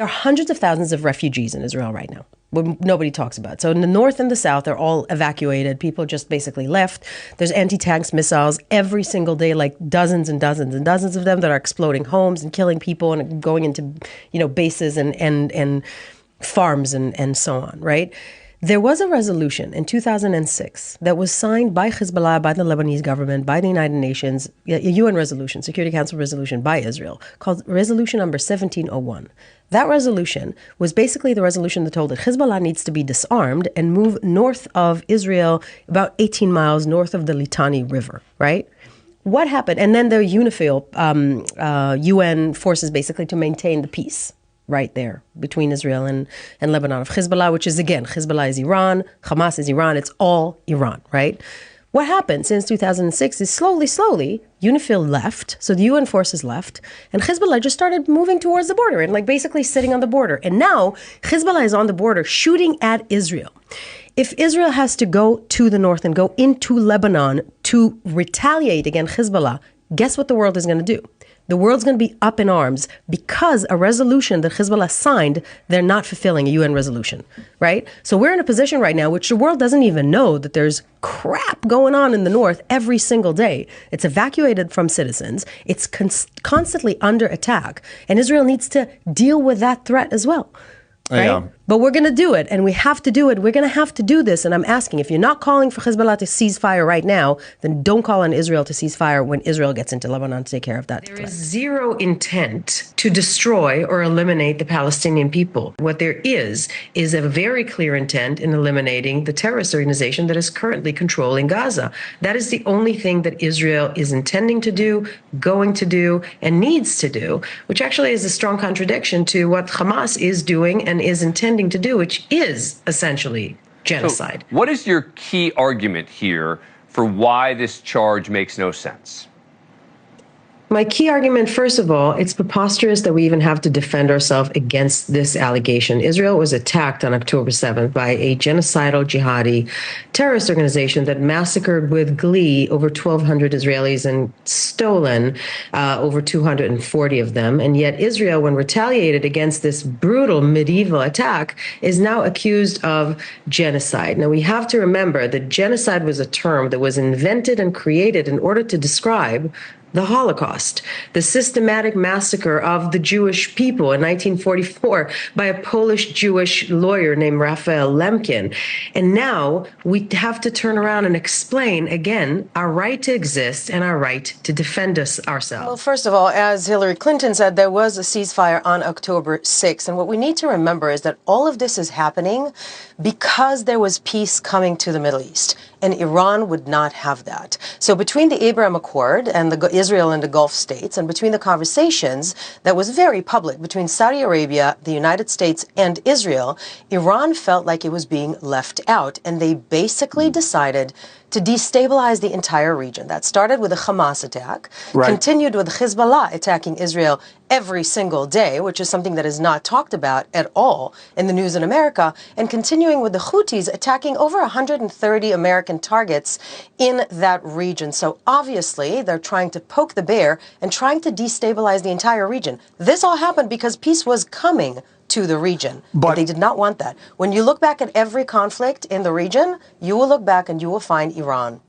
There are hundreds of thousands of refugees in Israel right now. Nobody talks about it. So in the north and the south, they're all evacuated. People just basically left. There's anti-tanks missiles every single day, like dozens and dozens and dozens of them that are exploding homes and killing people and going into, bases and farms and so on, right? There was a resolution in 2006 that was signed by Hezbollah, by the Lebanese government, by the United Nations, a UN resolution, Security Council resolution by Israel, called Resolution number 1701. That resolution was basically the resolution that told that Hezbollah needs to be disarmed and move north of Israel, about 18 miles north of the Litani River, right? What happened? And then the UNIFIL, UN forces basically to maintain the peace right there between Israel and Lebanon of Hezbollah, which is, again, Hezbollah is Iran, Hamas is Iran, it's all Iran, right? What happened since 2006 is slowly, UNIFIL left, so the UN forces left, and Hezbollah just started moving towards the border and basically sitting on the border. And now Hezbollah is on the border shooting at Israel. If Israel has to go to the north and go into Lebanon to retaliate against Hezbollah, guess what the world is going to do? The world's going to be up in arms because a resolution that Hezbollah signed, they're not fulfilling a UN resolution, right? So we're in a position right now which the world doesn't even know that there's crap going on in the north every single day. It's evacuated from citizens. It's constantly under attack. And Israel needs to deal with that threat as well, right? Yeah. But we're going to do it, and we have to do it. We're going to have to do this, and I'm asking, if you're not calling for Hezbollah to cease fire right now, then don't call on Israel to cease fire when Israel gets into Lebanon to take care of that. There is zero intent to destroy or eliminate the Palestinian people. What there is a very clear intent in eliminating the terrorist organization that is currently controlling Gaza. That is the only thing that Israel is intending to do, going to do, and needs to do, which actually is a strong contradiction to what Hamas is doing and is intending to do, which is essentially genocide. So what is your key argument here for why this charge makes no sense? My key argument, first of all, it's preposterous that we even have to defend ourselves against this allegation. Israel was attacked on October 7th by a genocidal jihadi terrorist organization that massacred with glee over 1,200 Israelis and stolen over 240 of them. And yet Israel, when retaliated against this brutal medieval attack, is now accused of genocide. Now, we have to remember that genocide was a term that was invented and created in order to describe the Holocaust, the systematic massacre of the Jewish people in 1944 by a Polish Jewish lawyer named Raphael Lemkin. And now we have to turn around and explain, again, our right to exist and our right to defend ourselves. Well, first of all, as Hillary Clinton said, there was a ceasefire on October 6th. And what we need to remember is that all of this is happening because there was peace coming to the Middle East. And Iran would not have that. So between the Abraham Accord and Israel and the Gulf states, and between the conversations that was very public between Saudi Arabia, the United States, and Israel, Iran felt like it was being left out. And they basically decided to destabilize the entire region. That started with the Hamas attack, continued with Hezbollah attacking Israel every single day, which is something that is not talked about at all in the news in America, and continuing with the Houthis attacking over 130 American targets in that region. So obviously, they're trying to poke the bear and trying to destabilize the entire region. This all happened because peace was coming to the region. But they did not want that. When you look back at every conflict in the region, you will look back and you will find Iran.